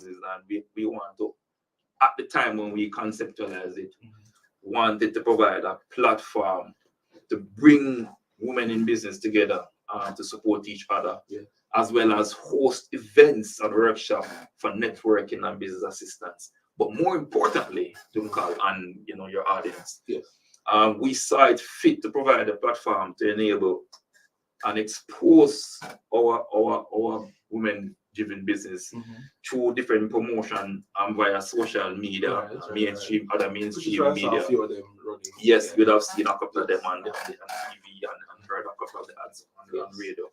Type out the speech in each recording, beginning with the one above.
and we want to, at the time when we conceptualize it, wanted to provide a platform to bring women in business together to support each other, as well as host events and workshops for networking and business assistance. But more importantly, Dunkal and your audience, we saw it fit to provide a platform to enable and expose our women-driven business through different promotion via social media, mainstream, other mainstream media. Yes, you'd have seen a couple of them on TV and heard a couple of the ads on radio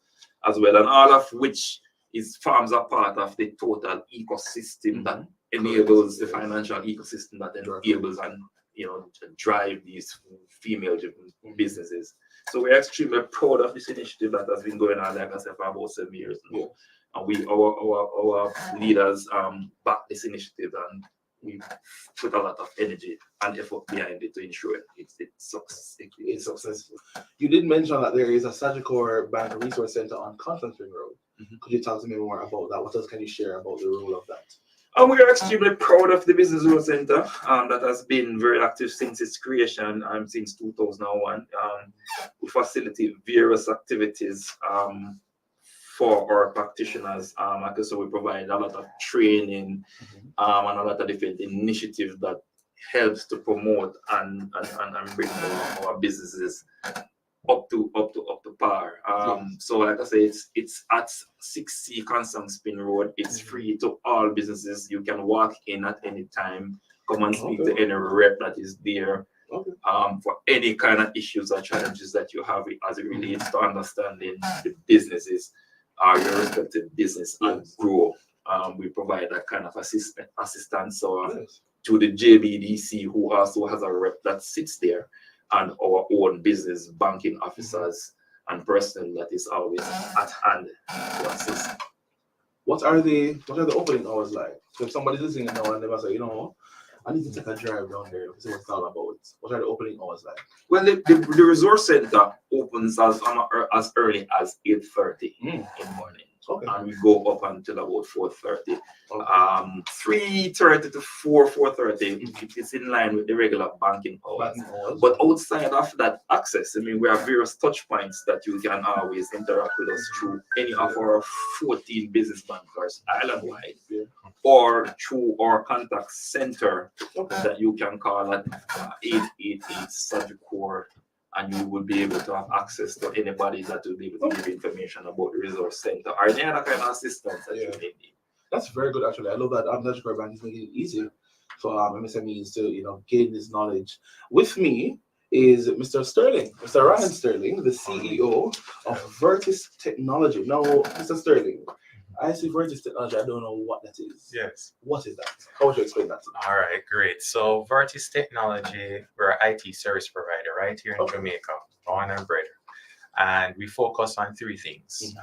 as well, and all of which forms a part of the total ecosystem that enables the financial ecosystem that enables and drive these female-driven businesses. So we're extremely proud of this initiative that has been going on, like I said, for about 7 years now. And our leaders back this initiative, and we put a lot of energy and effort behind it to ensure it's successful. You did mention that there is a Sagicor Bank Resource Center on Conference Road. Could you talk to me more about that? What else can you share about the role of that? And we are extremely proud of the Business Growth Center that has been very active since its creation, since 2001. We facilitate various activities for our practitioners. Like I said, we provide a lot of training and a lot of different initiatives that helps to promote and bring our businesses up to par. So like I say, it's at 6C Constant Spin Road. It's free to all businesses. You can walk in at any time, come and speak to any rep that is there for any kind of issues or challenges that you have as it relates to understanding the businesses or your respective business and grow. We provide that kind of assistance to the JBDC, who also has a rep that sits there, and our own business banking officers and personnel that is always at hand to assist. What are the opening hours like? So if somebody's listening now and they must say, I need to take a drive down there to see what it's all about. What are the opening hours like? Well, the resource center opens as early as 8:30 in the morning. And we go up until about 4:30. 3:30 to 4:30. It's in line with the regular banking hours. But outside of that access, we have various touch points that you can always interact with us through any of our 14 business bankers island-wide, or through our contact center that you can call at 888 Sagicor. And you will be able to have access to anybody that will be able to give information about the resource center or any other kind of assistance that you may need. That's very good, actually. I love that Sagicor Bank is making it easy for MSMEs to gain this knowledge. With me is Mr. Sterling, Mr. Ryan Sterling, the CEO of Vertis Technology. Now, Mr. Sterling, I see Vertis Technology. I don't know what that is. Yes. What is that? How would you explain that to me? All right, great. So Vertis Technology, we're an IT service provider right here in Jamaica, born and bred. And we focus on three things: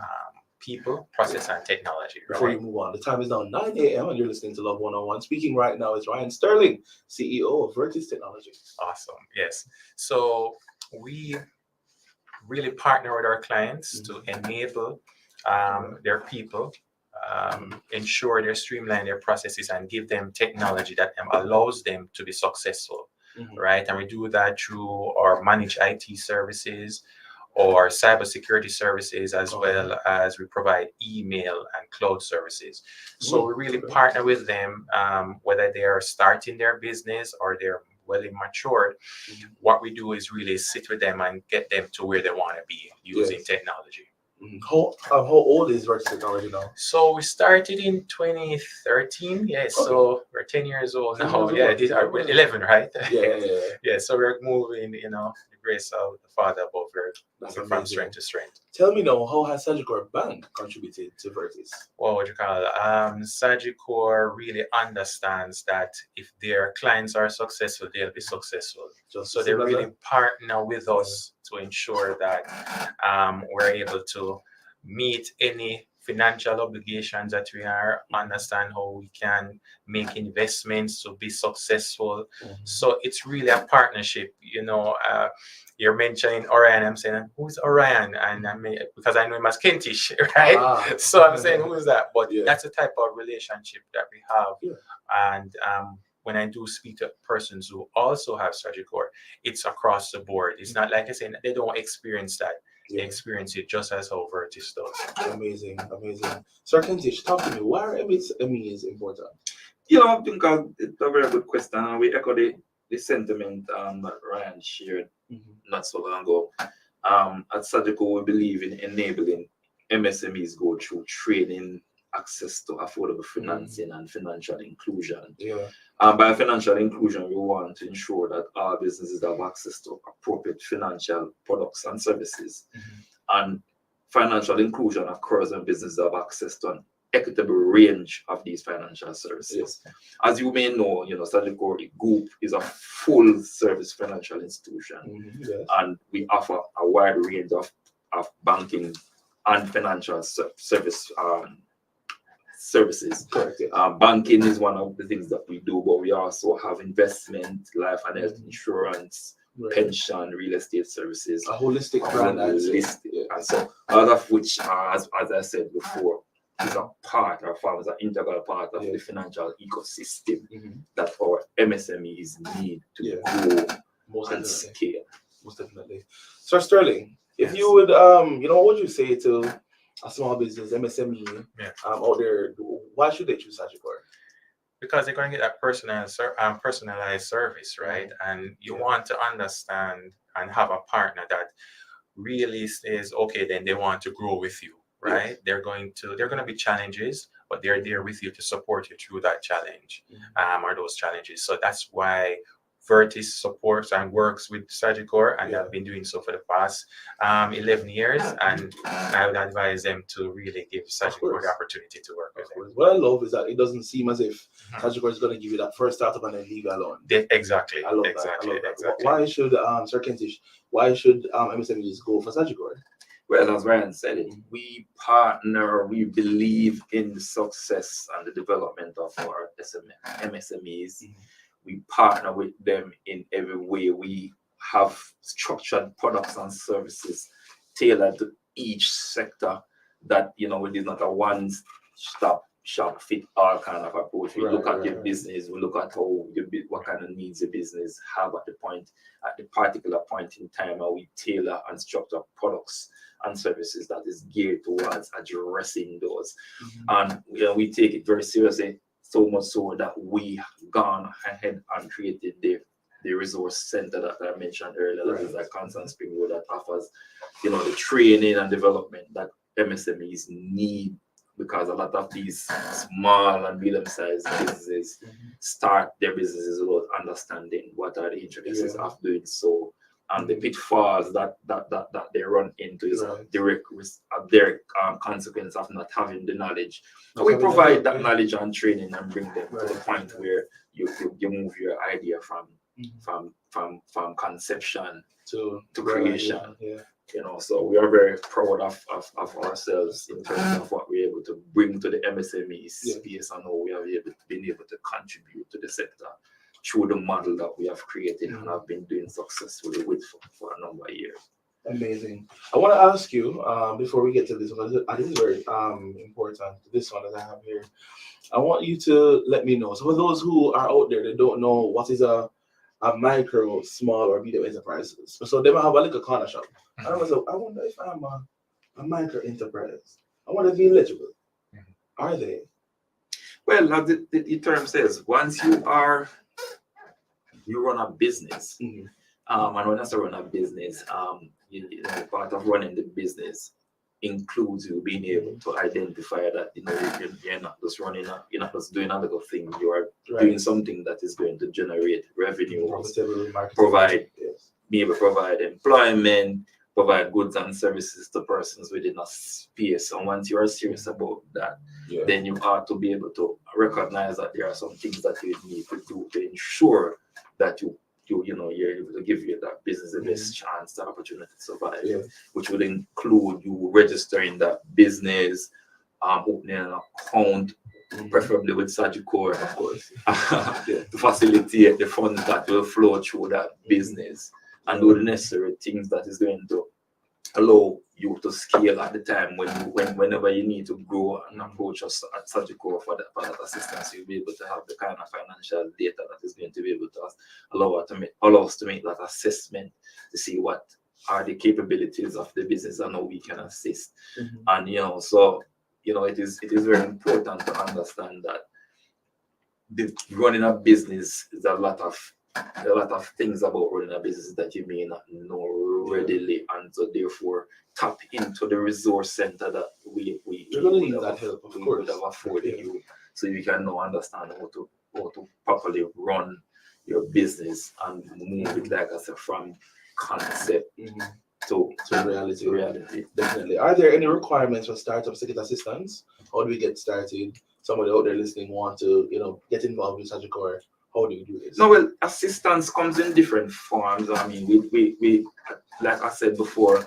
people, process, and technology. Before you move on, the time is now 9 a.m. and you're listening to Love 101. Speaking right now is Ryan Sterling, CEO of Vertis Technology. Awesome. Yes. So we really partner with our clients to enable their people, ensure they streamline their processes and give them technology that allows them to be successful, right? And we do that through our managed IT services or cybersecurity services, as well as we provide email and cloud services. So we really partner with them, whether they are starting their business or they're well matured. What we do is really sit with them and get them to where they want to be using technology. How old is Vertis Technology now? So we started in 2013. Yes, so we're 10 years old now. We're 11, right? Yeah. So we're moving, the grace of the Father above. We're moving from strength to strength. Tell me now, how has Sagicor Bank contributed to Vertis? Well, what you call it? Sagicor really understands that if their clients are successful, they'll be successful. So they really partner with us to ensure that we're able to meet any financial obligations that we are, understand how we can make investments to be successful. So it's really a partnership. You're mentioning Orion. I'm saying, who's Orion? And I mean, because I know him as Kentish, right? So I'm saying, who is that? But that's the type of relationship that we have. And when I do speak to persons who also have Sagicor, it's across the board. It's not like I say they don't experience that. They experience it just as how Vertis does. Amazing. Sir Kentish, talk to me. Why are MSMEs important? I think it's a very good question. And we echo the sentiment that Ryan shared not so long ago. At Sagicor, we believe in enabling MSMEs go through training, access to affordable financing, and financial inclusion. By financial inclusion, we want to ensure that our businesses have access to appropriate financial products and services. And financial inclusion occurs when businesses have access to an equitable range of these financial services. As you may know, Sagicor Group is a full service financial institution, and we offer a wide range of banking and financial services. Banking is one of the things that we do, but we also have investment, life and health insurance, pension, real estate services, a holistic brand. And so all of which, as I said before, is a part, or forms an integral part of the financial ecosystem that our MSMEs need to grow and scale. Most definitely. Sir Sterling, if you would, what would you say to a small business, MSME, out there, why should they choose Sagicor? Because they're going to get that personalized service, right? And you want to understand and have a partner that really says, okay, then they want to grow with you, right? They're going to be challenges, but they're there with you to support you through that challenge, or those challenges. So that's why Vertis supports and works with Sagicor, and I've been doing so for the past 11 years, and I would advise them to really give Sagicor the opportunity to work with them. What I love is that it doesn't seem as if Sagicor is going to give you that first startup and then leave you alone. Exactly. I love that. Why should, Sir Kentish, MSMEs go for Sagicor? Well, as Ryan said, we partner, we believe in the success and the development of our MSMEs. We partner with them in every way. We have structured products and services tailored to each sector that, it is not a one-stop shop fit all kind of approach. We look at your business, we look at what kind of needs the business have at the particular point in time, and we tailor and structure products and services that is geared towards addressing those. And we take it very seriously. So much so that we gone ahead and created the resource center that I mentioned earlier, that is at Constant Spring Road, that offers, the training and development that MSMEs need, because a lot of these small and medium-sized businesses start their businesses without understanding what are the intricacies of doing so. And the pitfalls that they run into is a direct consequence of not having the knowledge. So we provide that knowledge and training and bring them to the point where you move your idea from conception to creation. So we are very proud of ourselves in terms of what we're able to bring to the MSME space, and how we have been able to contribute to the sector through the model that we have created and have been doing successfully with for a number of years. Amazing. I want to ask you, before we get to this one, I think it's very important, this one that I have here. I want you to let me know. So for those who are out there that don't know what is a micro, small, or medium enterprise, so they might have a little corner shop. I wonder if I'm a micro enterprise. I want to be eligible. Are they? Well, as the term says, once you run a business, and when I say run a business, part of running the business includes you being able to identify that you're not just you're not just doing a little thing. You are doing something that is going to generate revenue, be able to provide employment, provide goods and services to persons within a space. And once you are serious about that, then you ought to be able to recognize that there are some things that you need to do to ensure that you're able to give you that business the best chance, the opportunity to survive, which would include you registering that business, opening an account, preferably with Sagicor, Of course. to facilitate the funds that will flow through that business and do the necessary things that is going to allow you to scale at the time whenever you need to grow and approach us at Sagicor for that assistance. You'll be able to have the kind of financial data that is going to be able to allow us to make that assessment to see what are the capabilities of the business and how we can assist. And so it is very important to understand that running a business is a lot of things about running a business that you may not know readily, and so therefore tap into the resource center that we You're gonna need that help, of course. Would have afforded you, so you can now understand how to properly run your business and move it, like I said, from concept to reality. Definitely. Are there any requirements for startups to get assistance? How do we get started? Somebody out there listening want to get involved with Sagicor. How do you do this? No, well, assistance comes in different forms. I mean, we like I said before,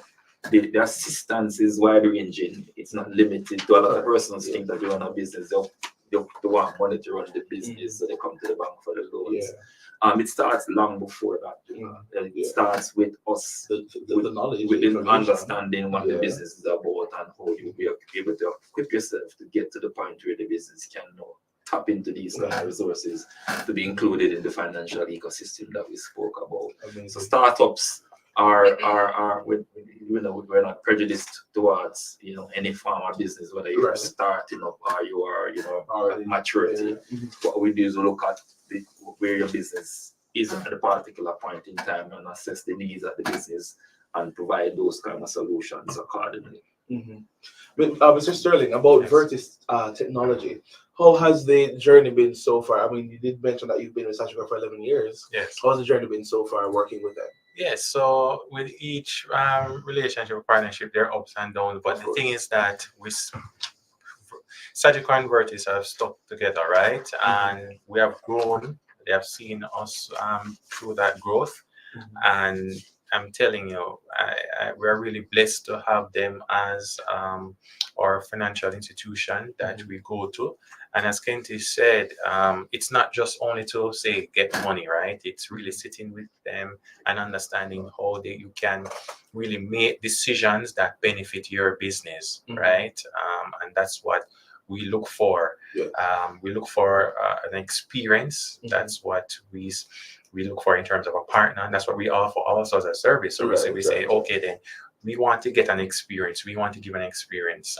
the assistance is wide ranging. It's not limited to a lot of persons think that you run a business. They want money to run the business, so they come to the bank for the loans. It starts long before that. It starts with us, the knowledge, with understanding what the business is about and how you be able to equip yourself to get to the point where the business can tap into these kind of resources to be included in the financial ecosystem that we spoke about. Amazing. So startups are we're not prejudiced towards any form of business, whether you're starting up or you are at maturity. What we do is look at where your business is at a particular point in time and assess the needs of the business and provide those kind of solutions accordingly. Mr. Sterling, about Vertis technology, how has the journey been so far? I mean, you did mention that you've been with Sagicor for 11 years. Yes. How has the journey been so far working with them? Yes, so with each relationship or partnership, there are ups and downs. But the thing is that Sagicor and Vertis have stuck together, right? And we have grown. They have seen us through that growth. And I'm telling you, we're really blessed to have them as our financial institution that we go to. And as Kenty said, it's not just only to say get money, right? It's really sitting with them and understanding how you can really make decisions that benefit your business, right? And that's what we look for. We look for an experience. That's what we look for in terms of a partner, and that's what we offer also as a service. So we say, okay, then we want to get an experience. We want to give an experience,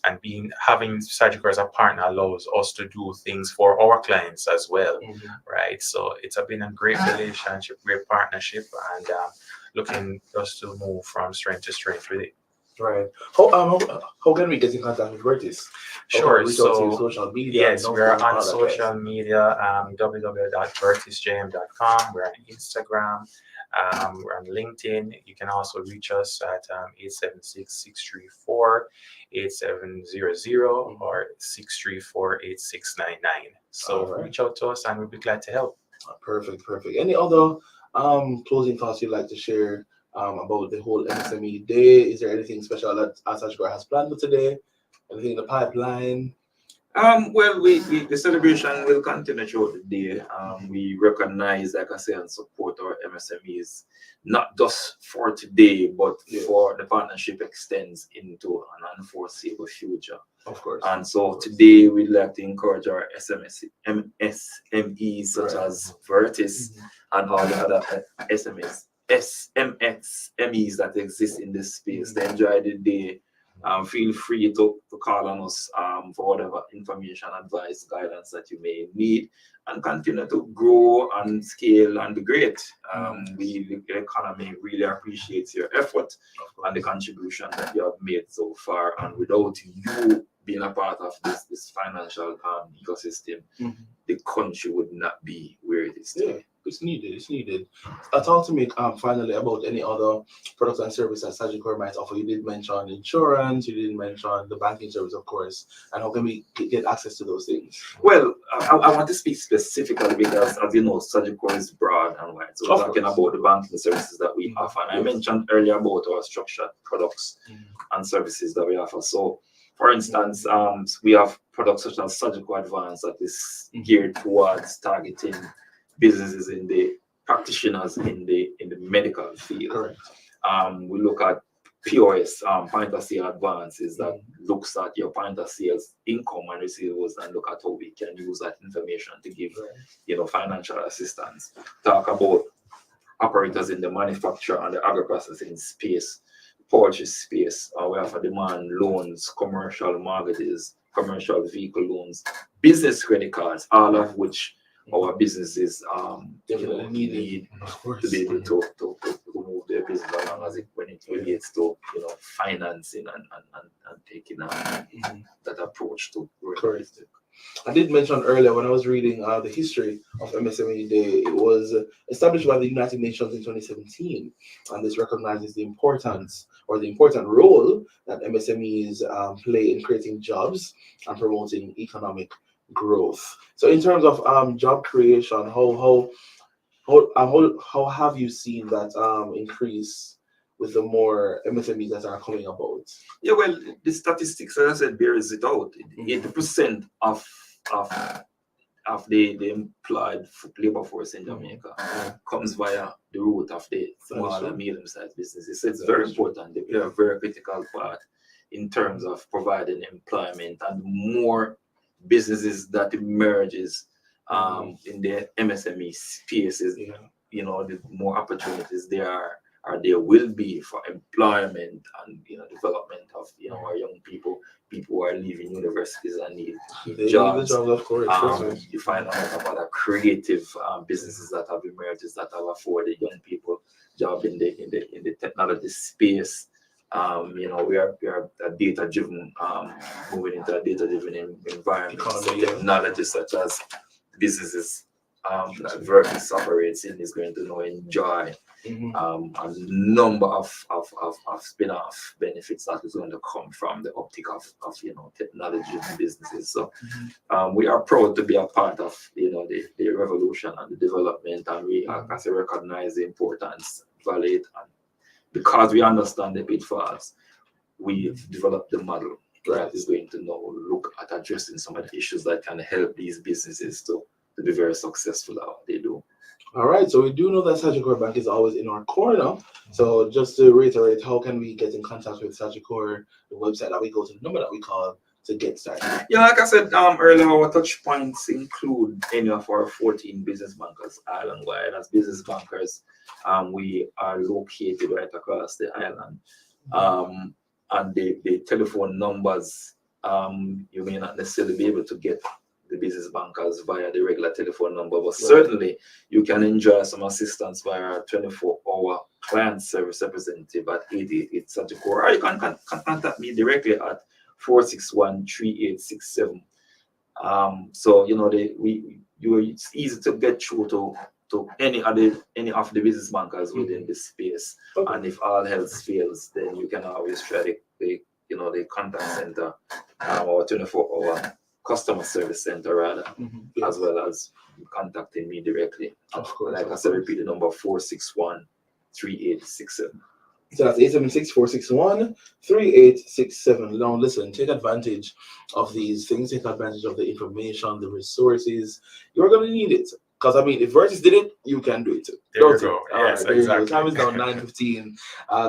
and having Sagicor as a partner allows us to do things for our clients as well, right? So it's been a great relationship, great partnership, and looking just to move from strength to strength with it. Right. How can we get in contact with Vertis? Sure. Reach out to you, social media. Yes, we're on social media, www.vertisjm.com. We're on Instagram. We're on LinkedIn. You can also reach us at 876-634-8700 or 634-8699. So reach out to us and we'll be glad to help. Perfect. Any other closing thoughts you'd like to share about the whole MSME day? Is there anything special that Sagicor has planned for today? Anything in the pipeline? Well, the celebration will continue throughout the day. We recognize, like I say, and support our MSMEs, not just for today, but for the partnership extends into an unforeseeable future. Of course. And so today we'd like to encourage our MSMEs such as Vertis and all the other SMEs that exist in this space to enjoy the day. Feel free to call on us for whatever information, advice, guidance that you may need, and continue to grow and scale and be great. The economy really appreciates your effort and the contribution that you have made so far. And without you being a part of this financial ecosystem, the country would not be where it is today. It's needed. Talk to me finally about any other products and services that Sagicor might offer. You did mention insurance, you did mention the banking service, of course, and how can we get access to those things? Well, I want to speak specifically because, as you know, Sagicor is broad and wide. So we're talking about the banking services that we offer. And I mentioned earlier about our structured products and services that we offer. So For instance, we have products such as Surgical Advance that is geared towards targeting businesses in the practitioners in the medical field. Correct. We look at POS, point of sale advances, that looks at your point of sales income and receivables, and look at how we can use that information to give financial assistance. Talk about operators in the manufacture and the agro-processing space, poultry space. We have demand loans, commercial mortgages, commercial vehicle loans, business credit cards, all of which our businesses need to be able to move their business along as when it relates to financing and taking that approach to correct. I did mention earlier when I was reading the history of MSME Day, it was established by the United Nations in 2017, and this recognizes the importance or the important role that MSMEs play in creating jobs and promoting economic growth. So, in terms of job creation, how have you seen that increase with the more MSMEs that are coming about? Yeah, well, the statistics, as I said, bears it out. 80% of the employed labor force in Jamaica comes via the route of the small and medium-sized businesses. So it's very important. They play a very critical part in terms of providing employment, and more businesses that emerges in the MSME spaces, the more opportunities there will be for employment and development of our young people who are leaving universities and need jobs. Of course. You find out about the creative businesses that have emerged that have afforded young people job in the technology space. We are a data-driven, moving into a data-driven environment. So technology such as businesses that Vertex operates in is going to enjoy a number of spin-off benefits that is going to come from the uptick of technology businesses. So we are proud to be a part of the revolution and the development, and we as we recognize the importance, validate, and because we understand the pitfalls, we've developed the model that is going to now look at addressing some of the issues that can help these businesses to be very successful at what they do. All right, so we do know that Sagicor Bank is always in our corner. So just to reiterate, how can we get in contact with Sagicor, the website that we go to, the number that we call to get started? Yeah, like I said earlier, our touch points include any of our 14 business bankers island-wide. As business bankers, we are located right across the island. And the telephone numbers, you may not necessarily be able to get the business bankers via the regular telephone number, but certainly you can enjoy some assistance via our 24-hour client service representative at 888 Sagicor, or you can contact me directly at 461-3867. So it's easy to get through to any of the business bankers within this space. And if all else fails, then you can always try the contact center, or 24-hour customer service center rather, as well as contacting me directly. Of course. Like I said, repeat the number 461-3867. So that's 876-461-3867. Now listen, take advantage of these things, take advantage of the information, the resources. You're going to need it. Because, if Vertex did it, you can do it too. There you go. Yes, exactly. Time is now 9:15.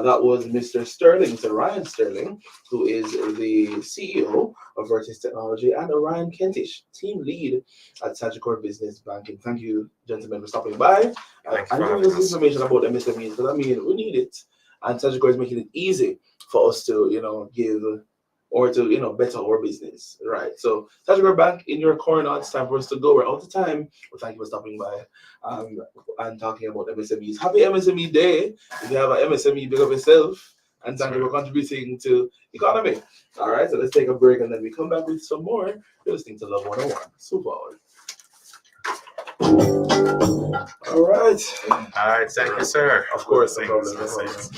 That was Mr. Sterling, Mr. Ryan Sterling, who is the CEO of Vertex Technology, and Ryan Kentish, team lead at Sagicor Business Banking. Thank you, gentlemen, for stopping by and giving us information about MSMEs. Because, we need it. And Sagicor is making it easy for us to, give or to, better our business, right? So Sagicor Bank in your corner. It's time for us to go. We're out of time. Well, thank you for stopping by and talking about MSMEs. Happy MSME Day. If you have an MSME, big up yourself. And thank you for contributing to economy. All right, so let's take a break and then we come back with some more. You're listening to Love 101. Super. All right. All right, thank you, sir. Of course, no Thanks, problem. thanks.